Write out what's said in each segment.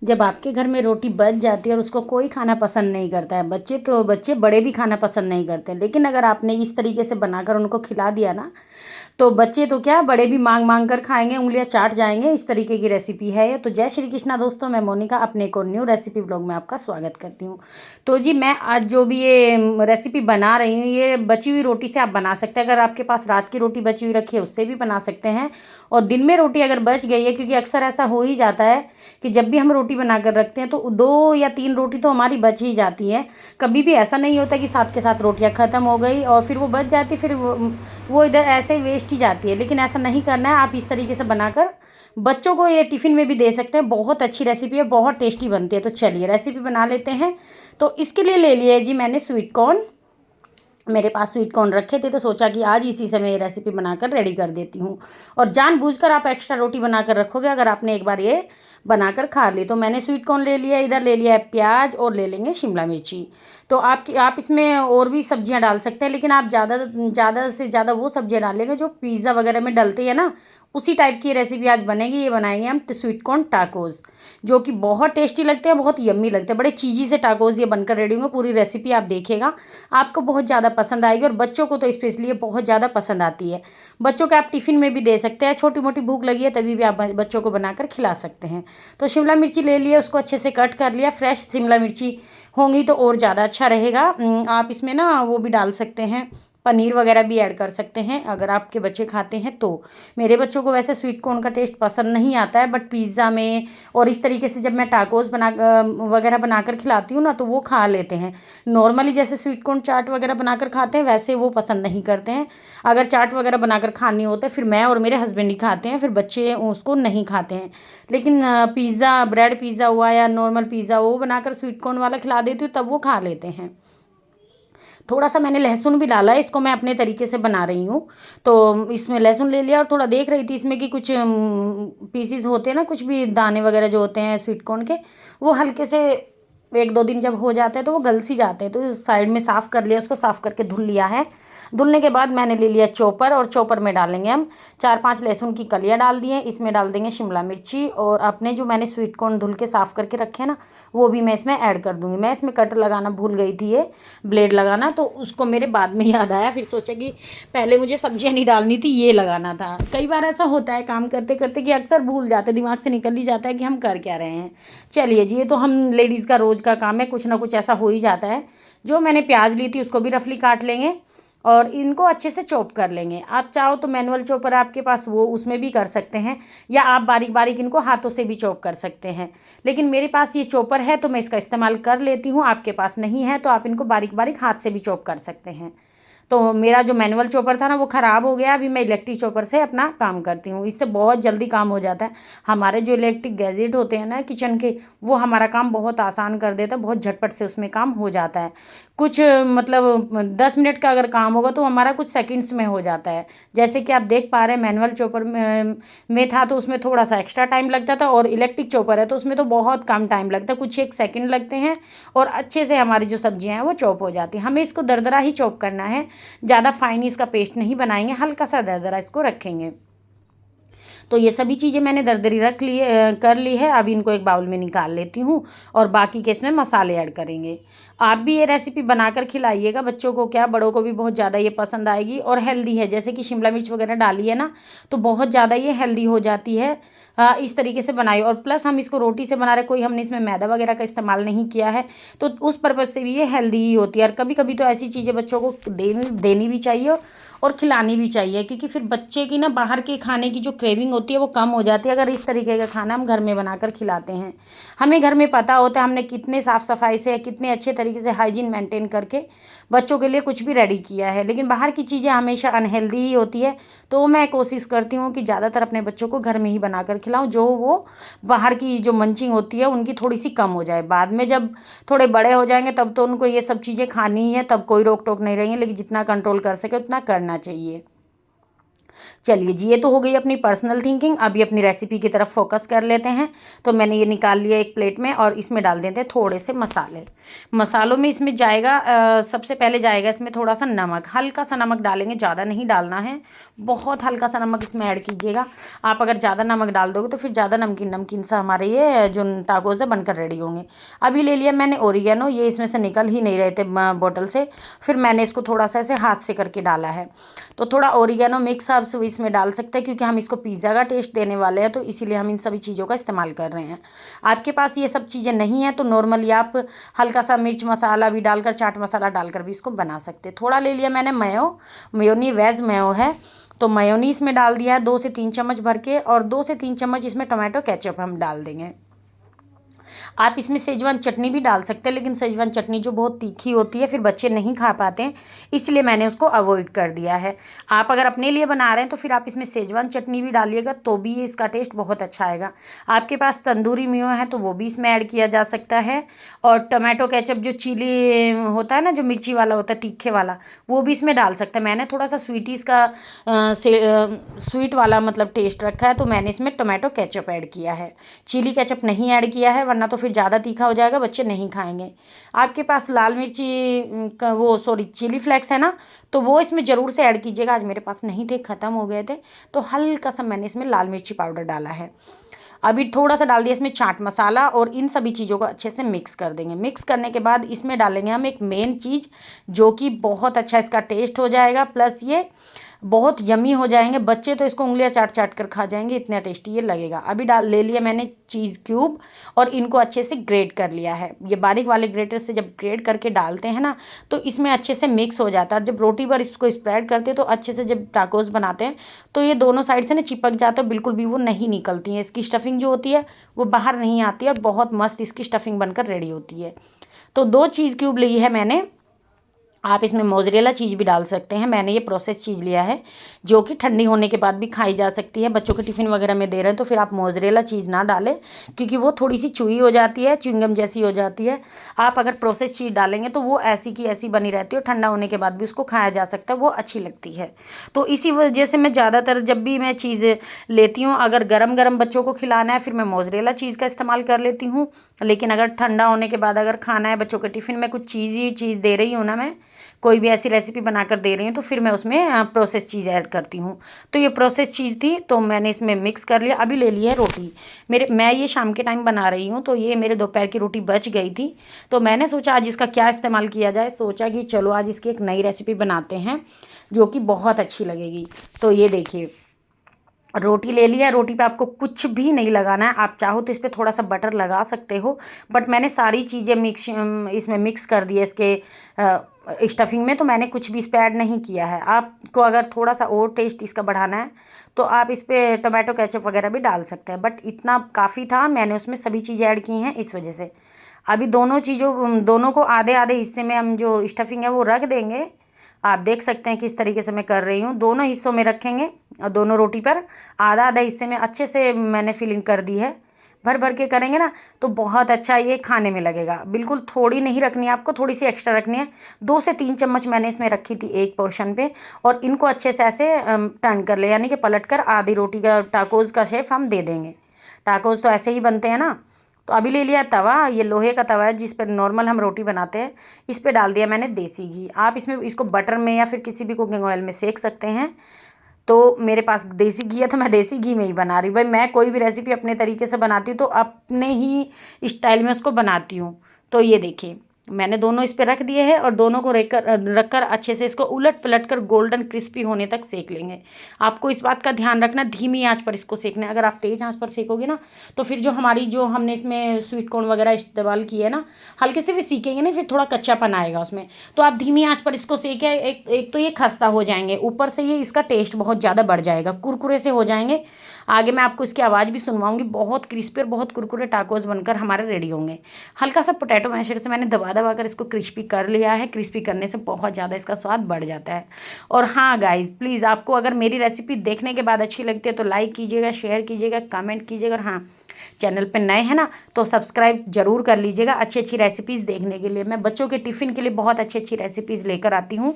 जब आपके घर में रोटी बच जाती है और उसको कोई खाना पसंद नहीं करता है, बच्चे तो बच्चे बड़े भी खाना पसंद नहीं करते, लेकिन अगर आपने इस तरीके से बनाकर उनको खिला दिया ना, तो बच्चे तो क्या बड़े भी मांग मांग कर खाएंगे, उंगलियां चाट जाएंगे। इस तरीके की रेसिपी है ये। तो जय श्री कृष्णा दोस्तों, मैं मोनिका अपने को न्यू रेसिपी ब्लॉग में आपका स्वागत करती हूँ। तो जी मैं आज जो भी ये रेसिपी बना रही हूँ, ये बची हुई रोटी से आप बना सकते हैं। अगर आपके पास रात की रोटी बची हुई रखी है उससे भी बना सकते हैं, और दिन में रोटी अगर बच गई है, क्योंकि अक्सर ऐसा हो ही जाता है कि जब भी हम रोटी बनाकर रखते हैं तो 2 या 3 रोटी तो हमारी बच ही जाती है। कभी भी ऐसा नहीं होता कि साथ के साथ रोटियां ख़त्म हो गई और फिर वो बच जाती, फिर वो इधर ऐसे वेस्ट ही जाती है। लेकिन ऐसा नहीं करना है, आप इस तरीके से बनाकर बच्चों को ये टिफ़िन में भी दे सकते हैं। बहुत अच्छी रेसिपी है, बहुत टेस्टी बनती है। तो चलिए रेसिपी बना लेते हैं। तो इसके लिए ले लिया है जी मैंने स्वीट कॉर्न। मेरे पास स्वीट कॉर्न रखे थे तो सोचा कि आज इसी से मैं ये रेसिपी बनाकर रेडी कर देती हूँ। और जानबूझकर आप एक्स्ट्रा रोटी बनाकर रखोगे अगर आपने एक बार ये बनाकर खा ली। तो मैंने स्वीट कॉर्न ले लिया, इधर ले लिया है प्याज और ले लेंगे शिमला मिर्ची। तो आप इसमें और भी सब्जियां डाल सकते हैं, लेकिन आप ज़्यादा से ज़्यादा वो सब्जियां डालेंगे जो पिज़्ज़ा वगैरह में डलती है ना, उसी टाइप की रेसिपी आज बनेगी। ये बनाएंगे हम स्वीट कॉर्न टाकोज़, जो कि बहुत टेस्टी लगते हैं, बहुत यम्मी लगते हैं। बड़े चीज़ी से टाकोज़ ये बनकर रेडी होंगे। पूरी रेसिपी आप देखिएगा, आपको बहुत ज़्यादा पसंद आएगी, और बच्चों को तो स्पेशली ये बहुत ज़्यादा पसंद आती है। बच्चों के आप टिफ़िन में भी दे सकते हैं, छोटी मोटी भूख लगी है तभी भी आप बच्चों को बनाकर खिला सकते हैं। तो शिमला मिर्ची ले लिया, उसको अच्छे से कट कर लिया। फ्रेश शिमला मिर्ची होंगी तो और ज़्यादा अच्छा रहेगा। आप इसमें ना वो भी डाल सकते हैं, पनीर वगैरह भी ऐड कर सकते हैं अगर आपके बच्चे खाते हैं तो। मेरे बच्चों को वैसे स्वीट कॉर्न का टेस्ट पसंद नहीं आता है, बट पिज़्ज़ा में और इस तरीके से जब मैं टाकोस वगैरह बनाकर खिलाती हूँ ना, तो वो खा लेते हैं। नॉर्मली जैसे स्वीट कॉर्न चाट वगैरह बनाकर खाते हैं वैसे वो पसंद नहीं करते हैं। अगर चाट वगैरह बनाकर खानी होता है फिर मैं और मेरे हस्बैंड ही खाते हैं, फिर बच्चे उसको नहीं खाते हैं। लेकिन पिज़्ज़ा, ब्रेड पिज़्ज़ा हुआ या नॉर्मल पिज़्ज़ा, वो बनाकर स्वीट कॉर्न वाला खिला देती हूँ तब वो खा लेते हैं। थोड़ा सा मैंने लहसुन भी डाला है, इसको मैं अपने तरीके से बना रही हूँ। तो इसमें लहसुन ले लिया और थोड़ा देख रही थी इसमें कि कुछ पीसीज होते हैं ना, कुछ भी दाने वगैरह जो होते हैं स्वीट कॉर्न के, वो हल्के से 1-2 दिन जब हो जाते हैं तो वो गल सी जाते हैं। तो साइड में साफ़ कर लिया, उसको साफ़ करके धुल लिया है। धुलने के बाद मैंने ले लिया चॉपर, और चॉपर में डालेंगे हम 4-5 लहसुन की कलियाँ डाल दिए। इसमें डाल देंगे शिमला मिर्ची, और अपने जो मैंने स्वीट कॉर्न धुल के साफ़ करके रखे हैं ना, वो भी मैं इसमें ऐड कर दूँगी। मैं इसमें कटर लगाना भूल गई थी, ये ब्लेड लगाना, तो उसको मेरे बाद में याद आया। फिर सोचा कि पहले मुझे सब्जियां नहीं डालनी थी, ये लगाना था। कई बार ऐसा होता है काम करते करते कि अक्सर भूल जाते, दिमाग से निकल ही जाता है कि हम कर क्या रहे हैं। चलिए जी, ये तो हम लेडीज़ का रोज़ का काम है, कुछ ना कुछ ऐसा हो ही जाता है। जो मैंने प्याज ली थी उसको भी रफली काट लेंगे और इनको अच्छे से चॉप कर लेंगे। आप चाहो तो मैनुअल चॉपर आपके पास वो, उसमें भी कर सकते हैं, या आप बारीक बारीक इनको हाथों से भी चॉप कर सकते हैं। लेकिन मेरे पास ये चॉपर है तो मैं इसका इस्तेमाल कर लेती हूँ। आपके पास नहीं है तो आप इनको बारीक बारीक हाथ से भी चॉप कर सकते हैं। तो मेरा जो मैनुअल चॉपर था ना वो ख़राब हो गया, अभी मैं इलेक्ट्रिक चॉपर से अपना काम करती हूँ। इससे बहुत जल्दी काम हो जाता है। हमारे जो इलेक्ट्रिक गैजेट होते हैं ना किचन के, वो हमारा काम बहुत आसान कर देता है, बहुत झटपट से उसमें काम हो जाता है। कुछ मतलब 10 मिनट का अगर काम होगा तो हमारा कुछ सेकंड्स में हो जाता है। जैसे कि आप देख पा रहे हैं, मैनुअल चॉपर में था तो उसमें थोड़ा सा एक्स्ट्रा टाइम लगता था, और इलेक्ट्रिक चॉपर है तो उसमें तो बहुत कम टाइम लगता है, कुछ 1 सेकंड लगते हैं, और अच्छे से हमारी जो सब्जियां हैं वो चॉप हो जाती हैं। हमें इसको दरदरा ही चॉप करना है, ज़्यादा फाइन इसका पेस्ट नहीं बनाएंगे, हल्का सा दरदरा इसको रखेंगे। तो ये सभी चीज़ें मैंने दरदरी कर ली है। अब इनको एक बाउल में निकाल लेती हूँ, और बाकी के इसमें मसाले ऐड करेंगे। आप भी ये रेसिपी बनाकर खिलाइएगा बच्चों को, क्या बड़ों को भी बहुत ज़्यादा ये पसंद आएगी, और हेल्दी है। जैसे कि शिमला मिर्च वगैरह डाली है ना, तो बहुत ज़्यादा ये हेल्दी हो जाती है। इस तरीके से बनाइए, और प्लस हम इसको रोटी से बना रहे, कोई हमने इसमें मैदा वगैरह का इस्तेमाल नहीं किया है, तो उस पर्पज़ से भी ये हेल्दी ही होती है। और कभी कभी तो ऐसी चीज़ें बच्चों को देनी भी चाहिए और खिलानी भी चाहिए, क्योंकि फिर बच्चे की ना बाहर के खाने की जो क्रेविंग होती है वो कम हो जाती है अगर इस तरीके का खाना हम घर में बनाकर खिलाते हैं। हमें घर में पता होता है हमने कितने साफ़ सफाई से, कितने अच्छे तरीके से हाइजीन मेंटेन करके बच्चों के लिए कुछ भी रेडी किया है। लेकिन बाहर की चीज़ें हमेशा अनहेल्दी ही होती है, तो मैं कोशिश करती हूँ कि ज़्यादातर अपने बच्चों को घर में ही बनाकर खिलाऊँ, जो वो बाहर की जो मंचिंग होती है उनकी थोड़ी सी कम हो जाए। बाद में जब थोड़े बड़े हो जाएंगे तब तो उनको ये सब चीज़ें खानी ही है, तब कोई रोक टोक नहीं रहेंगे, लेकिन जितना कंट्रोल कर सके उतना करना चाहिए। चलिए जी, ये तो हो गई अपनी पर्सनल थिंकिंग। अभी अपनी रेसिपी की तरफ फोकस कर लेते हैं। तो मैंने ये निकाल लिया एक प्लेट में और इसमें डाल देते हैं थोड़े से मसाले। मसालों में इसमें जाएगा सबसे पहले जाएगा इसमें थोड़ा सा नमक, हल्का सा नमक डालेंगे, ज़्यादा नहीं डालना है, बहुत हल्का सा नमक इसमें ऐड कीजिएगा। आप अगर ज़्यादा नमक डाल दोगे तो फिर ज़्यादा नमकीन नमकीन सा हमारे ये जो टाकोज़ है बनकर रेडी होंगे। अभी ले लिया मैंने ओरिगेनो, ये इसमें से निकल ही नहीं रहे थे बोतल से, फिर मैंने इसको थोड़ा सा ऐसे हाथ से करके डाला है। तो थोड़ा ओरिगेनो मिक्स आप इसमें डाल सकते हैं, क्योंकि हम इसको पिज़्ज़ा का टेस्ट देने वाले हैं, तो इसीलिए हम इन सभी चीज़ों का इस्तेमाल कर रहे हैं। आपके पास ये सब चीज़ें नहीं हैं तो नॉर्मली आप हल्का सा मिर्च मसाला भी डालकर, चाट मसाला डालकर भी इसको बना सकते हैं। थोड़ा ले लिया मैंने मेयोनी वेज मेयो है, तो मेयोनीज में डाल दिया है 2 से 3 चम्मच भर के, और 2 से 3 चम्मच इसमें टोमेटो केचप हम डाल देंगे। आप इसमें सेजवान चटनी भी डाल सकते हैं, लेकिन सेजवान चटनी जो बहुत तीखी होती है फिर बच्चे नहीं खा पाते हैं, इसलिए मैंने उसको अवॉइड कर दिया है। आप अगर अपने लिए बना रहे हैं तो फिर आप इसमें सेजवान चटनी भी डालिएगा, तो भी इसका टेस्ट बहुत अच्छा आएगा। आपके पास तंदूरी मेयो है तो वो भी इसमें ऐड किया जा सकता है, और टोमेटो केचप जो चिली होता है ना, जो मिर्ची वाला होता है तीखे वाला, वो भी इसमें डाल सकते हैं। मैंने थोड़ा सा स्वीटीज़ का स्वीट वाला मतलब टेस्ट रखा है, तो मैंने इसमें टोमेटो केचप ऐड किया है, चिली केचप नहीं ऐड किया है, वरना तो फिर ज़्यादा तीखा हो जाएगा, बच्चे नहीं खाएंगे। आपके पास लाल मिर्ची का वो चिली फ्लेक्स है ना, तो वो इसमें ज़रूर से ऐड कीजिएगा। आज मेरे पास नहीं थे, ख़त्म हो गए थे, तो हल्का सा मैंने इसमें लाल मिर्ची पाउडर डाला है। अभी थोड़ा सा डाल दिया इसमें चाट मसाला, और इन सभी चीज़ों को अच्छे से मिक्स कर देंगे। मिक्स करने के बाद इसमें डालेंगे हम एक मेन चीज़, जो कि बहुत अच्छा इसका टेस्ट हो जाएगा, प्लस ये बहुत यमी हो जाएंगे। बच्चे तो इसको उंगलियां चाट चाट कर खा जाएंगे, इतना टेस्टी ये लगेगा। अभी ले लिया मैंने चीज़ क्यूब, और इनको अच्छे से ग्रेट कर लिया है। ये बारीक वाले ग्रेटर से जब ग्रेट करके डालते हैं ना, तो इसमें अच्छे से मिक्स हो जाता है। और जब रोटी पर इसको स्प्रेड करते हैं तो अच्छे से, जब टाकोस बनाते हैं तो ये दोनों साइड से ना चिपक जाता है, बिल्कुल भी वो नहीं निकलती हैं। इसकी स्टफिंग जो होती है वो बाहर नहीं आती है, और बहुत मस्त इसकी स्टफिंग बनकर रेडी होती है। तो 2 चीज़ क्यूब ली है मैंने। आप इसमें मोज़रेला चीज़ भी डाल सकते हैं। मैंने ये प्रोसेस चीज़ लिया है, जो कि ठंडी होने के बाद भी खाई जा सकती है। बच्चों के टिफ़िन वगैरह में दे रहे हैं तो फिर आप मोज़रेला चीज़ ना डालें, क्योंकि वो थोड़ी सी चुई हो जाती है, च्युइंगम जैसी हो जाती है। आप अगर प्रोसेस चीज़ डालेंगे तो वो ऐसी की ऐसी बनी रहती है, और ठंडा होने के बाद भी उसको खाया जा सकता है, वो अच्छी लगती है। तो इसी वजह से मैं ज़्यादातर जब भी मैं चीज़ लेती हूँ, अगर गरम गरम बच्चों को खिलाना है फिर मैं मोज़रेला चीज़ का इस्तेमाल कर लेती हूँ। लेकिन अगर ठंडा होने के बाद अगर खाना है बच्चों के टिफ़िन में, कुछ चीज़ दे रही हूँ ना, मैं कोई भी ऐसी रेसिपी बनाकर दे रही हूँ, तो फिर मैं उसमें प्रोसेस चीज़ ऐड करती हूँ। तो ये प्रोसेस चीज़ थी, तो मैंने इसमें मिक्स कर लिया। अभी ले ली है रोटी। मैं ये शाम के टाइम बना रही हूँ, तो ये मेरे दोपहर की रोटी बच गई थी, तो मैंने सोचा आज इसका क्या इस्तेमाल किया जाए। सोचा कि चलो आज इसकी एक नई रेसिपी बनाते हैं, जो कि बहुत अच्छी लगेगी। तो ये देखिए, रोटी ले लिया। रोटी पे आपको कुछ भी नहीं लगाना है, आप चाहो तो इस पर थोड़ा सा बटर लगा सकते हो, बट मैंने सारी चीज़ें इसमें मिक्स कर दी है इसके स्टफिंग में, तो मैंने कुछ भी इस पर ऐड नहीं किया है। आपको अगर थोड़ा सा और टेस्ट इसका बढ़ाना है तो आप इस पर टोमेटो केचप वगैरह भी डाल सकते हैं, बट इतना काफ़ी था, मैंने उसमें सभी चीज़ें ऐड की हैं इस वजह से। अभी दोनों को आधे आधे हिस्से में हम जो स्टफिंग है वो रख देंगे। आप देख सकते हैं किस तरीके से मैं कर रही हूँ, दोनों हिस्सों में रखेंगे, और दोनों रोटी पर आधा आधा हिस्से में अच्छे से मैंने फिलिंग कर दी है। भर भर के करेंगे ना तो बहुत अच्छा ये खाने में लगेगा। बिल्कुल थोड़ी नहीं रखनी है आपको, थोड़ी सी एक्स्ट्रा रखनी है। 2 से 3 चम्मच मैंने इसमें रखी थी एक पोर्शन पे, और इनको अच्छे से ऐसे टर्न कर ले, यानी कि पलट कर आधी रोटी का टाकोज़ का शेप हम दे देंगे। टाकोज़ तो ऐसे ही बनते हैं ना। तो अभी ले लिया तवा, ये लोहे का तवा है जिस पर नॉर्मल हम रोटी बनाते हैं। इस पर डाल दिया मैंने देसी घी। आप इसमें इसको बटर में या फिर किसी भी कुकिंग ऑयल में सेक सकते हैं। तो मेरे पास देसी घी है तो मैं देसी घी में ही बना रही हूँ। भाई मैं कोई भी रेसिपी अपने तरीके से बनाती हूँ तो अपने ही स्टाइल में उसको बनाती हूँ। तो ये देखिए, मैंने दोनों इस पे रख दिए हैं, और दोनों को रखकर अच्छे से इसको उलट पलट कर गोल्डन क्रिस्पी होने तक सेक लेंगे। आपको इस बात का ध्यान रखना, धीमी आंच पर इसको सेकना है। अगर आप तेज़ आंच पर सेकोगे ना तो फिर जो हमने इसमें स्वीट कॉर्न वगैरह इस्तेमाल किए है ना, हल्के से भी सीखेंगे ना, फिर थोड़ा कच्चापन आएगा उसमें। तो आप धीमी आंच पर इसको सेके, एक तो ये खस्ता हो जाएंगे, ऊपर से ये इसका टेस्ट बहुत ज़्यादा बढ़ जाएगा, कुरकुरे से हो जाएंगे। आगे मैं आपको इसकी आवाज़ भी सुनवाऊंगी। बहुत क्रिस्पी और बहुत कुरकुरे टाकोस बनकर हमारे रेडी होंगे। हल्का सा पोटैटो मैशर से मैंने दबा दबा कर इसको क्रिस्पी कर लिया है। क्रिस्पी करने से बहुत ज़्यादा इसका स्वाद बढ़ जाता है। और हाँ गाइज, प्लीज़ आपको अगर मेरी रेसिपी देखने के बाद अच्छी लगती है तो लाइक कीजिएगा, शेयर कीजिएगा, कमेंट कीजिएगा। और हाँ, चैनल पर नए हैं ना तो सब्सक्राइब जरूर कर लीजिएगा अच्छी अच्छी रेसिपीज़ देखने के लिए। मैं बच्चों के टिफ़िन के लिए बहुत अच्छी अच्छी रेसिपीज़ लेकर आती हूँ।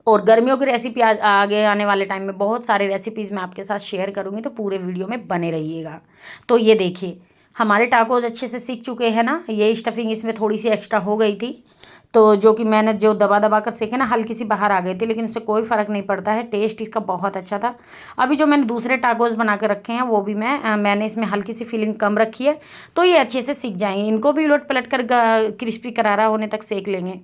और गर्मियों की रेसिपी आज आगे आने वाले टाइम में बहुत सारे रेसिपीज़ मैं आपके साथ शेयर करूँगी, तो पूरे वीडियो में बने रहिएगा। तो ये देखिए हमारे टाकोज अच्छे से सीख चुके हैं ना। ये स्टफिंग इसमें थोड़ी सी एक्स्ट्रा हो गई थी, तो जो कि मैंने जो दबा दबा कर सेके ना, हल्की सी बाहर आ गई थी, लेकिन उससे कोई फ़र्क नहीं पड़ता है। टेस्ट इसका बहुत अच्छा था। अभी जो मैंने दूसरे टाकोज बना कर रखे हैं वो भी मैंने इसमें हल्की सी फिलिंग कम रखी है, तो ये अच्छे से सीख जाएंगे। इनको भी उलट पलट कर क्रिस्पी करारा होने तक सेक लेंगे।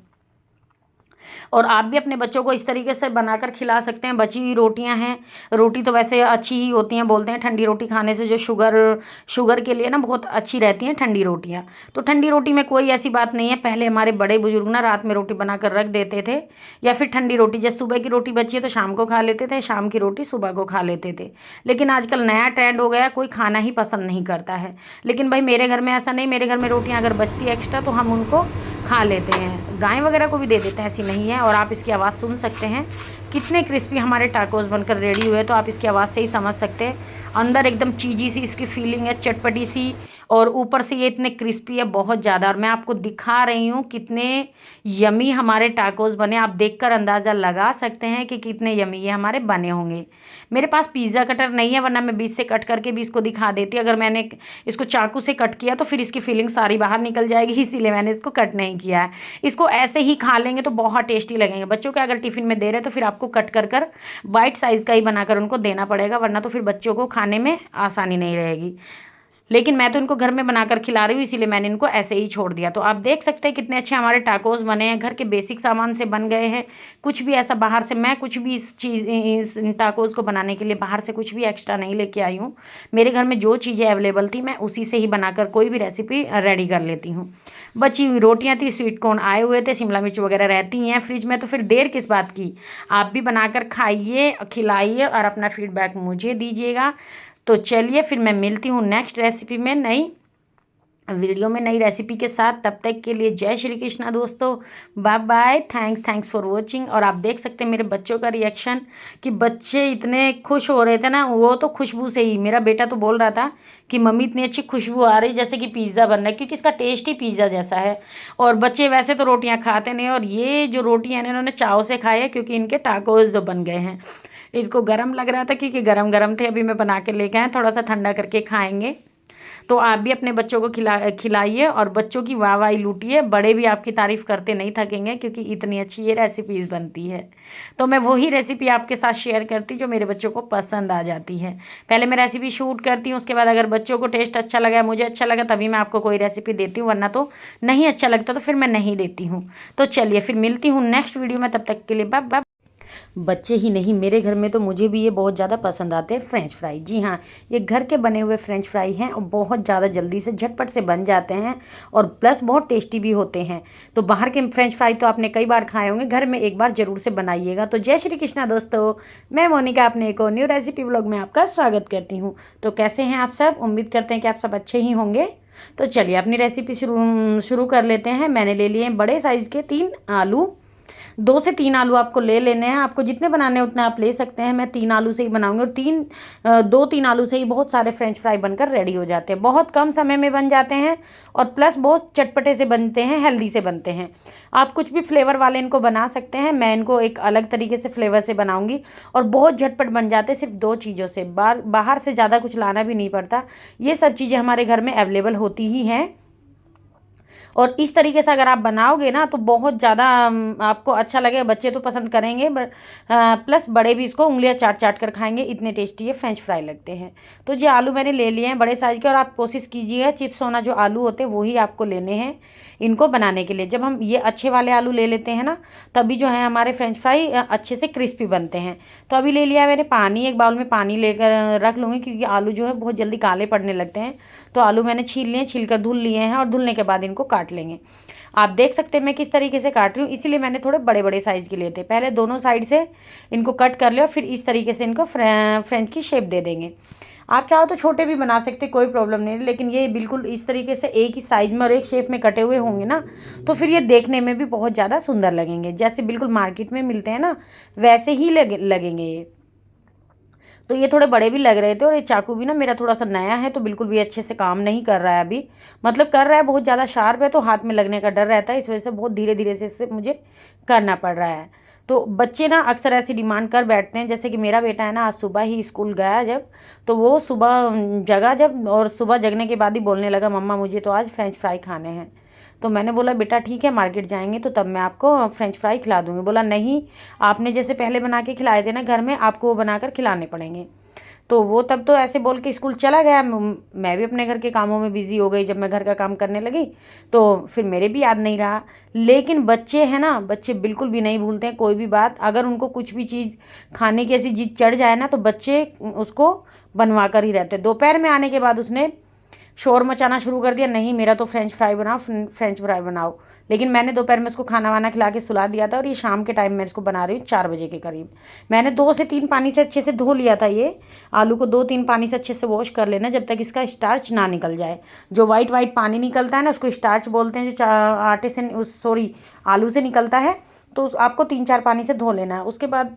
और आप भी अपने बच्चों को इस तरीके से बनाकर खिला सकते हैं। बची हुई रोटियां हैं, रोटी तो वैसे अच्छी ही होती हैं, बोलते हैं ठंडी रोटी खाने से जो शुगर के लिए ना बहुत अच्छी रहती हैं ठंडी रोटियां। तो ठंडी रोटी में कोई ऐसी बात नहीं है। पहले हमारे बड़े बुजुर्ग ना रात में रोटी बनाकर रख देते थे, या फिर ठंडी रोटी, जैसे सुबह की रोटी बची है तो शाम को खा लेते थे, शाम की रोटी सुबह को खा लेते थे। लेकिन आजकल नया ट्रेंड हो गया, कोई खाना ही पसंद नहीं करता है। लेकिन भाई मेरे घर में ऐसा नहीं, मेरे घर में रोटियां अगर बचती है एक्स्ट्रा तो हम उनको खा लेते हैं, गाय वगैरह को भी दे देते हैं, ऐसी नहीं है। और आप इसकी आवाज़ सुन सकते हैं कितने क्रिस्पी हमारे टाकोस बनकर रेडी हुए, तो आप इसकी आवाज़ से ही समझ सकते हैं। अंदर एकदम चीजी सी इसकी फीलिंग है, चटपटी सी, और ऊपर से ये इतने क्रिस्पी है बहुत ज़्यादा। और मैं आपको दिखा रही हूँ कितने यमी हमारे टाकोस बने। आप देखकर अंदाज़ा लगा सकते हैं कि कितने यमी ये हमारे बने होंगे। मेरे पास पिज़्ज़ा कटर नहीं है, वरना मैं बीच से कट करके भी इसको दिखा देती। अगर मैंने इसको चाकू से कट किया तो फिर इसकी फीलिंग सारी बाहर निकल जाएगी, इसीलिए मैंने इसको कट नहीं किया है। इसको ऐसे ही खा लेंगे तो बहुत टेस्टी लगेंगे। बच्चों के अगर टिफ़िन में दे रहे हैं तो फिर आपको कट कर कर बाइट साइज़ का ही बनाकर उनको देना पड़ेगा, वरना तो फिर बच्चों को खाने में आसानी नहीं रहेगी। लेकिन मैं तो इनको घर में बनाकर खिला रही हूँ, इसीलिए मैंने इनको ऐसे ही छोड़ दिया। तो आप देख सकते हैं कितने अच्छे हमारे टाकोस बने हैं, घर के बेसिक सामान से बन गए हैं। कुछ भी ऐसा बाहर से, मैं कुछ भी इस टाकोस को बनाने के लिए बाहर से कुछ भी एक्स्ट्रा नहीं लेके आई हूँ। मेरे घर में जो चीज़ें अवेलेबल थी मैं उसी से ही बनाकर कोई भी रेसिपी रेडी कर लेती हूँ। बची हुई रोटियाँ थी, स्वीट कॉर्न आए हुए थे, शिमला मिर्च वगैरह रहती हैं फ्रिज में, तो फिर देर किस बात की। आप भी बनाकर खाइए, खिलाइए और अपना फीडबैक मुझे दीजिएगा। तो चलिए फिर मैं मिलती हूँ नेक्स्ट रेसिपी में, नई वीडियो में नई रेसिपी के साथ। तब तक के लिए जय श्री कृष्णा दोस्तों, bye bye, thanks for watching. और आप देख सकते हैं मेरे बच्चों का रिएक्शन, कि बच्चे इतने खुश हो रहे थे ना, वो तो खुशबू से ही। मेरा बेटा तो बोल रहा था कि मम्मी इतनी अच्छी खुशबू आ रही जैसे कि पिज़्ज़ा बन रहा है, क्योंकि इसका टेस्ट ही पिज़्ज़ा जैसा है। और बच्चे वैसे तो रोटियां खाते नहीं, और ये जो रोटियां हैं इन्होंने चाव से खाई है, क्योंकि इनके टाकोस जो बन गए हैं। इसको गरम लग रहा था क्योंकि गरम गरम थे, अभी मैं बना के लेके आए, थोड़ा सा ठंडा करके खाएंगे। तो आप भी अपने बच्चों को खिलाइए और बच्चों की वाहवाही लूटिए। बड़े भी आपकी तारीफ़ करते नहीं थकेंगे, क्योंकि इतनी अच्छी ये रेसिपीज़ बनती है। तो मैं वही रेसिपी आपके साथ शेयर करती जो मेरे बच्चों को पसंद आ जाती है। पहले मैं रेसिपी शूट करती हूँ, उसके बाद अगर बच्चों को टेस्ट अच्छा लगा, मुझे अच्छा लगा, तभी मैं आपको कोई रेसिपी देती हूँ, वरना तो नहीं अच्छा लगता तो फिर मैं नहीं देती हूँ। तो चलिए फिर मिलती हूँ नेक्स्ट वीडियो में, तब तक के लिए बाय बाय। बच्चे ही नहीं, मेरे घर में तो मुझे भी ये बहुत ज़्यादा पसंद आते हैं फ्रेंच फ्राई। जी हाँ, ये घर के बने हुए फ्रेंच फ्राई हैं और बहुत ज़्यादा जल्दी से झटपट से बन जाते हैं, और प्लस बहुत टेस्टी भी होते हैं। तो बाहर के फ्रेंच फ्राई तो आपने कई बार खाए होंगे, घर में एक बार ज़रूर से बनाइएगा। तो जय श्री कृष्णा दोस्तों, मैं मोनिका अपने एक और न्यू रेसिपी व्लॉग में आपका स्वागत करती हूँ। तो कैसे हैं आप सब? उम्मीद करते हैं कि आप सब अच्छे ही होंगे। तो चलिए अपनी रेसिपी शुरू कर लेते हैं। मैंने ले लिए बड़े साइज़ के 3 आलू, 2 से 3 आलू आपको ले लेने हैं। आपको जितने बनाने हैं उतने आप ले सकते हैं। मैं 3 आलू से ही बनाऊंगी, और 2-3 आलू से ही बहुत सारे फ्रेंच फ्राई बनकर रेडी हो जाते हैं। बहुत कम समय में बन जाते हैं, और प्लस बहुत चटपटे से बनते हैं, हेल्दी से बनते हैं। आप कुछ भी फ्लेवर वाले इनको बना सकते हैं। मैं इनको एक अलग तरीके से फ्लेवर से बनाऊंगी, और बहुत झटपट बन जाते हैं, सिर्फ 2 चीज़ों से। बाहर से ज़्यादा कुछ लाना भी नहीं पड़ता, ये सब चीज़ें हमारे घर में अवेलेबल होती ही हैं। और इस तरीके से अगर आप बनाओगे ना तो बहुत ज़्यादा आपको अच्छा लगेगा। बच्चे तो पसंद करेंगे, प्लस बड़े भी इसको उंगलियां चाट चाट कर खाएंगे, इतने टेस्टी ये फ्रेंच फ्राई लगते हैं। तो ये आलू मैंने ले लिए हैं बड़े साइज़ के, और आप कोशिश कीजिएगा चिप्स होना जो आलू होते हैं वही आपको लेने हैं इनको बनाने के लिए। जब हम ये अच्छे वाले आलू ले लेते हैं ना, तभी जो है हमारे फ्रेंच फ्राई अच्छे से क्रिस्पी बनते हैं। तो अभी ले लिया मैंने पानी, एक बाउल में पानी लेकर रख लूँगी, क्योंकि आलू जो है बहुत जल्दी काले पड़ने लगते हैं। तो आलू मैंने छील लिए, छील कर धुल लिए हैं, और धुलने के बाद इनको काट लेंगे। आप देख सकते हैं मैं किस तरीके से काट रही हूँ, इसीलिए मैंने थोड़े बड़े बड़े साइज़ के लिए थे। पहले दोनों साइड से इनको कट कर लिया, फिर इस तरीके से इनको फ्रेंच की शेप दे देंगे। आप चाहो तो छोटे भी बना सकते, कोई प्रॉब्लम नहीं है, लेकिन ये बिल्कुल इस तरीके से एक ही साइज में और एक शेप में कटे हुए होंगे ना, तो फिर ये देखने में भी बहुत ज़्यादा सुंदर लगेंगे। जैसे बिल्कुल मार्केट में मिलते हैं ना, वैसे ही लगेंगे ये। तो ये थोड़े बड़े भी लग रहे थे, और ये चाकू भी ना मेरा थोड़ा सा नया है, तो बिल्कुल भी अच्छे से काम नहीं कर रहा है अभी। मतलब कर रहा है, बहुत ज़्यादा शार्प है, तो हाथ में लगने का डर रहता है, इस वजह से बहुत धीरे धीरे से इससे मुझे करना पड़ रहा है। तो बच्चे ना अक्सर ऐसी डिमांड कर बैठते हैं। जैसे कि मेरा बेटा है ना, आज सुबह ही स्कूल गया जब, तो वो सुबह जगा जब, और सुबह जगने के बाद ही बोलने लगा, मम्मा मुझे तो आज फ्रेंच फ्राई खाने हैं। तो मैंने बोला बेटा ठीक है, मार्केट जाएंगे तो तब मैं आपको फ्रेंच फ्राई खिला दूँगी। बोला नहीं, आपने जैसे पहले बना के खिलाए थे ना घर में, आपको वो बनाकर खिलाने पड़ेंगे। तो वो तब तो ऐसे बोल के स्कूल चला गया। मैं भी अपने घर के कामों में बिज़ी हो गई। जब मैं घर का काम करने लगी तो फिर मेरे भी याद नहीं रहा। लेकिन बच्चे हैं ना, बच्चे बिल्कुल भी नहीं भूलते हैं कोई भी बात। अगर उनको कुछ भी चीज़ खाने की ऐसी जिद चढ़ जाए ना, तो बच्चे उसको बनवा कर ही रहते। दोपहर में आने के बाद उसने शोर मचाना शुरू कर दिया, नहीं मेरा तो फ्रेंच फ्राई बनाओ, फ्रेंच फ्राई बनाओ। लेकिन मैंने दोपहर में उसको खाना वाना खिला के सुला दिया था, और ये शाम के टाइम मैं इसको बना रही हूँ 4 बजे के करीब। मैंने 2 से 3 पानी से अच्छे से धो लिया था। ये आलू को 2-3 पानी से अच्छे से वॉश कर लेना, जब तक इसका स्टार्च ना निकल जाए। जो वाइट वाइट पानी निकलता है ना, उसको स्टार्च बोलते हैं, जो आटे से सॉरी आलू से निकलता है। तो आपको 3-4 पानी से धो लेना है। उसके बाद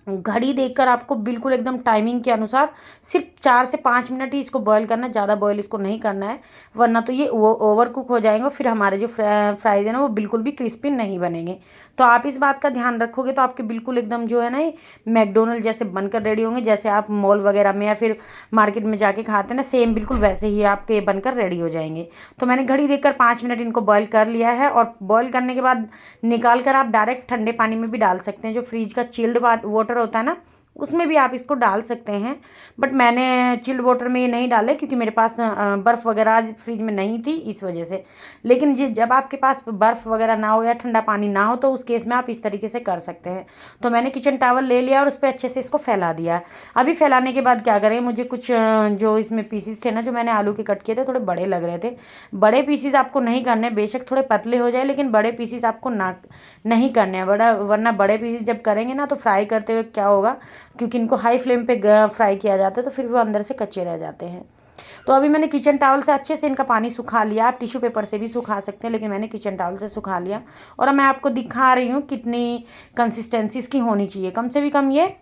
घड़ी देखकर आपको बिल्कुल एकदम टाइमिंग के अनुसार सिर्फ 4 से 5 मिनट ही इसको बॉयल करना है। ज़्यादा बॉयल इसको नहीं करना है, वरना तो ये ओवर कुक हो जाएंगे, फिर हमारे जो फ्राइज़ है ना वो बिल्कुल भी क्रिस्पी नहीं बनेंगे। तो आप इस बात का ध्यान रखोगे तो आपके बिल्कुल एकदम जो है ना, ये मैकडोनल्ड जैसे बनकर रेडी होंगे। जैसे आप मॉल वगैरह में या फिर मार्केट में जाके खाते हैं ना, सेम बिल्कुल वैसे ही आपके बनकर रेडी हो जाएंगे। तो मैंने घड़ी देखकर 5 मिनट इनको बॉयल कर लिया है। और बॉयल करने के बाद निकाल कर आप डायरेक्ट ठंडे पानी में भी डाल सकते हैं। जो फ्रिज का चिल्ड वाटर होता है ना, उसमें भी आप इसको डाल सकते हैं। बट मैंने चिल्ड वाटर में ये नहीं डाले, क्योंकि मेरे पास बर्फ़ वगैरह आज फ्रिज में नहीं थी, इस वजह से। लेकिन जब आपके पास बर्फ़ वगैरह ना हो या ठंडा पानी ना हो, तो उस केस में आप इस तरीके से कर सकते हैं। तो मैंने किचन टॉवल ले लिया और उस पर अच्छे से इसको फैला दिया। अभी फैलाने के बाद क्या करें, मुझे कुछ जो इसमें पीसीस थे ना, जो मैंने आलू के कट किए थे, थोड़े बड़े लग रहे थे। बड़े पीसीस आपको नहीं करने, बेशक थोड़े पतले हो जाए, लेकिन बड़े पीसीस आपको ना नहीं करने हैं। वरना बड़े पीसीस जब करेंगे ना, तो फ्राई करते हुए क्या होगा, क्योंकि इनको हाई फ्लेम पे फ्राई किया जाता है, तो फिर वो अंदर से कच्चे रह जाते हैं। तो अभी मैंने किचन टॉवल से अच्छे से इनका पानी सुखा लिया। आप टिश्यू पेपर से भी सुखा सकते हैं, लेकिन मैंने किचन टॉवल से सुखा लिया। और अब मैं आपको दिखा रही हूँ कितनी कंसिस्टेंसी इसकी होनी चाहिए। कम से भी कम ये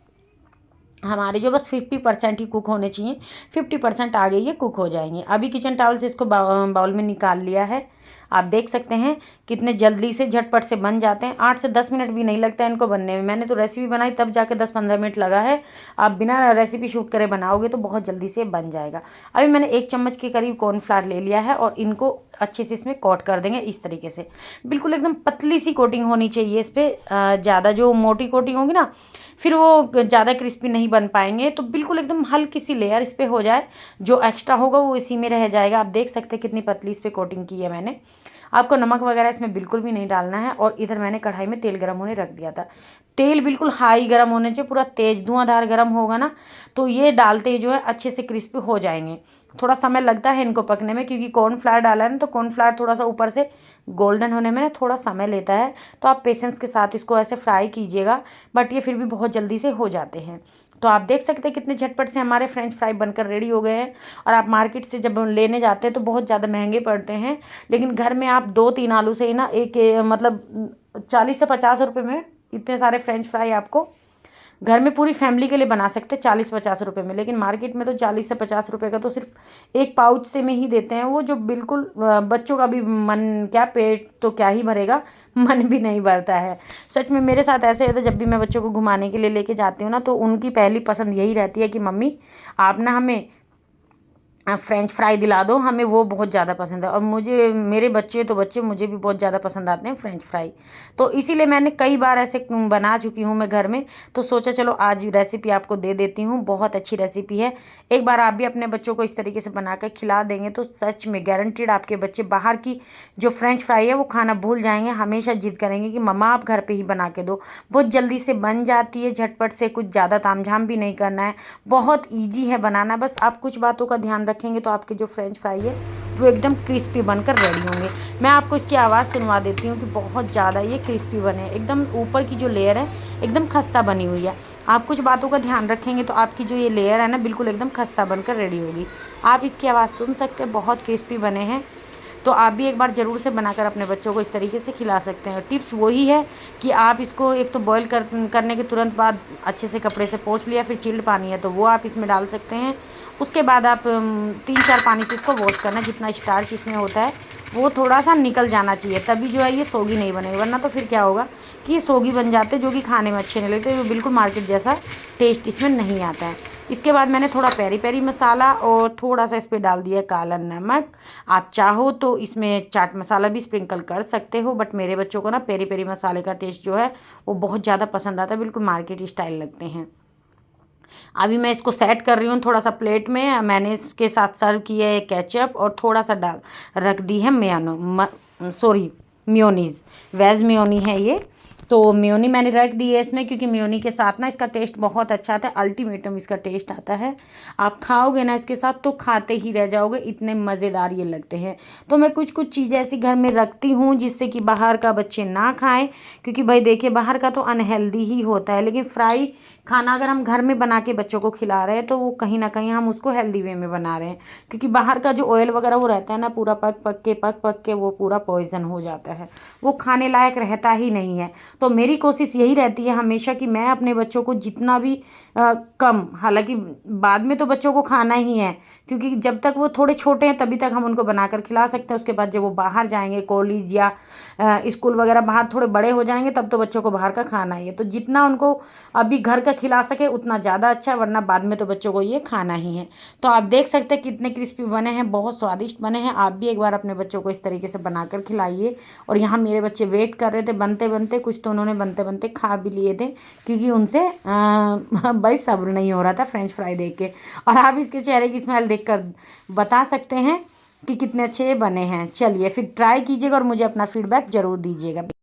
हमारे जो बस 50% ही कुक होने चाहिए। 50% आगे ये कुक हो जाएंगे। अभी किचन टॉवल से इसको बाउल में निकाल लिया है। आप देख सकते हैं कितने जल्दी से झटपट से बन जाते हैं। 8 से 10 मिनट भी नहीं लगता है इनको बनने में। मैंने तो रेसिपी बनाई तब जाके 10-15 मिनट लगा है। आप बिना रेसिपी शूट करे बनाओगे तो बहुत जल्दी से बन जाएगा। अभी मैंने 1 चम्मच के करीब कॉर्नफ्लावर ले लिया है, और इनको अच्छे से इसमें कोट कर देंगे इस तरीके से। बिल्कुल एकदम पतली सी कोटिंग होनी चाहिए इस पर। ज़्यादा जो मोटी कोटिंग होगी ना, फिर वो ज़्यादा क्रिस्पी नहीं बन पाएंगे। तो बिल्कुल एकदम हल्की सी लेयर इस पर हो जाए, जो एक्स्ट्रा होगा वो इसी में रह जाएगा। आप देख सकते हैं कितनी पतली इस पर कोटिंग की है मैंने। आपको नमक वगैरह इसमें बिल्कुल भी नहीं डालना है। और इधर मैंने कढ़ाई में तेल गर्म होने रख दिया था। तेल बिल्कुल हाई गर्म होने चाहिए, पूरा तेज धुआंधार गर्म होगा ना, तो ये डालते ही जो है अच्छे से क्रिस्पी हो जाएंगे। थोड़ा समय लगता है इनको पकने में, क्योंकि कॉर्नफ्लावर डाला है ना, तो कॉर्नफ्लावर थोड़ा सा ऊपर से गोल्डन होने में थोड़ा समय लेता है। तो आप पेशेंस के साथ इसको ऐसे फ्राई कीजिएगा, बट ये फिर भी बहुत जल्दी से हो जाते हैं। तो आप देख सकते हैं कितने झटपट से हमारे फ्रेंच फ्राई बनकर रेडी हो गए हैं। और आप मार्केट से जब लेने जाते हैं तो बहुत ज़्यादा महंगे पड़ते हैं, लेकिन घर में आप 2-3 आलू से ही ना मतलब 40 से 50 रुपये में इतने सारे फ्रेंच फ्राई आपको घर में पूरी फैमिली के लिए बना सकते हैं 40-50 रुपये में। लेकिन मार्केट में तो 40 से 50 रुपये का तो सिर्फ एक पाउच से में ही देते हैं वो, जो बिल्कुल बच्चों का भी मन क्या, पेट तो क्या ही भरेगा, मन भी नहीं भरता है। सच में मेरे साथ ऐसे होता है, जब भी मैं बच्चों को घुमाने के लिए लेके जाती हूँ ना, तो उनकी पहली पसंद यही रहती है कि मम्मी आप ना हमें फ्रेंच फ्राई दिला दो, हमें वो बहुत ज़्यादा पसंद है। और मुझे, मेरे बच्चे मुझे भी बहुत ज़्यादा पसंद आते हैं फ्रेंच फ्राई। तो इसीलिए मैंने कई बार ऐसे बना चुकी हूँ मैं घर में। तो सोचा चलो आज रेसिपी आपको दे देती हूँ, बहुत अच्छी रेसिपी है। एक बार आप भी अपने बच्चों को इस तरीके से बना कर खिला देंगे तो सच में गारंटीड आपके बच्चे बाहर की जो फ्रेंच फ्राई है वो खाना भूल जाएंगे। हमेशा जिद करेंगे कि मम्मा आप घर पर ही बना के दो। बहुत जल्दी से बन जाती है, झटपट से, कुछ ज़्यादा तामझाम भी नहीं करना है, बहुत ईजी है बनाना। बस आप कुछ बातों का ध्यान रखेंगे तो आपके जो फ्रेंच फ्राई है वो एकदम क्रिस्पी बनकर रेडी होंगे। मैं आपको इसकी आवाज़ सुनवा देती हूँ कि बहुत ज़्यादा ये क्रिस्पी बने। एकदम ऊपर की जो लेयर है एकदम खस्ता बनी हुई है। आप कुछ बातों का ध्यान रखेंगे तो आपकी जो ये लेयर है ना, बिल्कुल एकदम खस्ता बनकर रेडी होगी। आप इसकी आवाज़ सुन सकते हैं, बहुत क्रिस्पी बने हैं। तो आप भी एक बार ज़रूर से बनाकर अपने बच्चों को इस तरीके से खिला सकते हैं। टिप्स वही है कि आप इसको एक तो बॉईल करने के तुरंत बाद अच्छे से कपड़े से पोंछ लिया, फिर चिल्ड पानी है तो वो आप इसमें डाल सकते हैं। उसके बाद आप 3-4 पानी से इसको वॉश करना। जितना स्टार्च इसमें होता है वो थोड़ा सा निकल जाना चाहिए, तभी जो है ये सोगी नहीं बनेगी। वरना तो फिर क्या होगा कि सोगी बन जाते जो कि खाने में अच्छे नहीं लगते, वो बिल्कुल मार्केट जैसा टेस्ट इसमें नहीं आता है। इसके बाद मैंने थोड़ा पेरी पेरी मसाला और थोड़ा सा इस पर डाल दिया काला नमक। आप चाहो तो इसमें चाट मसाला भी स्प्रिंकल कर सकते हो, बट मेरे बच्चों को ना पेरी पेरी मसाले का टेस्ट जो है वो बहुत ज़्यादा पसंद आता है, बिल्कुल मार्केट स्टाइल लगते हैं। अभी मैं इसको सेट कर रही हूँ थोड़ा सा प्लेट में। मैंने इसके साथ सर्व किया है केचप और थोड़ा सा डाल रख दी है मेयोनीज़, वेज मेयोनी है ये। तो मेयोनी मैंने रख दी है इसमें, क्योंकि मेयोनी के साथ ना इसका टेस्ट बहुत अच्छा आता है, अल्टीमेटम इसका टेस्ट आता है। आप खाओगे ना इसके साथ तो खाते ही रह जाओगे, इतने मज़ेदार ये लगते हैं। तो मैं कुछ कुछ चीज़ें ऐसी घर में रखती हूँ जिससे कि बाहर का बच्चे ना खाएं, क्योंकि भाई देखिए बाहर का तो अनहेल्दी ही होता है, लेकिन फ्राई खाना अगर हम घर में बना के बच्चों को खिला रहे हैं तो वो कहीं ना कहीं हम उसको हेल्दी वे में बना रहे हैं, क्योंकि बाहर का जो ऑयल वगैरह वो रहता है ना पूरा पक के वो पूरा पॉइजन हो जाता है, वो खाने लायक रहता ही नहीं है। तो मेरी कोशिश यही रहती है हमेशा कि मैं अपने बच्चों को जितना भी कम, हालांकि बाद में तो बच्चों को खाना ही है, क्योंकि जब तक वो थोड़े छोटे हैं तभी तक हम उनको बनाकर खिला सकते हैं। उसके बाद जब वो बाहर जाएंगे कॉलेज या स्कूल वगैरह, बाहर थोड़े बड़े हो जाएंगे, तब तो बच्चों को बाहर का खाना ही है। तो जितना उनको अभी घर का खिला सके उतना ज़्यादा अच्छा है, वरना बाद में तो बच्चों को ये खाना ही है। तो आप देख सकते हैं कितने क्रिस्पी बने हैं, बहुत स्वादिष्ट बने हैं। आप भी एक बार अपने बच्चों को इस तरीके से बनाकर खिलाइए। और यहाँ मेरे बच्चे वेट कर रहे थे बनते बनते, कुछ तो उन्होंने बनते बनते खा भी लिए थे, क्योंकि उनसे भाई सब्र नहीं हो रहा था फ्रेंच फ्राई देख के। और आप इसके चेहरे की स्मेल देख कर बता सकते हैं कि कितने अच्छे बने हैं। चलिए फिर ट्राई कीजिएगा और मुझे अपना फीडबैक ज़रूर दीजिएगा।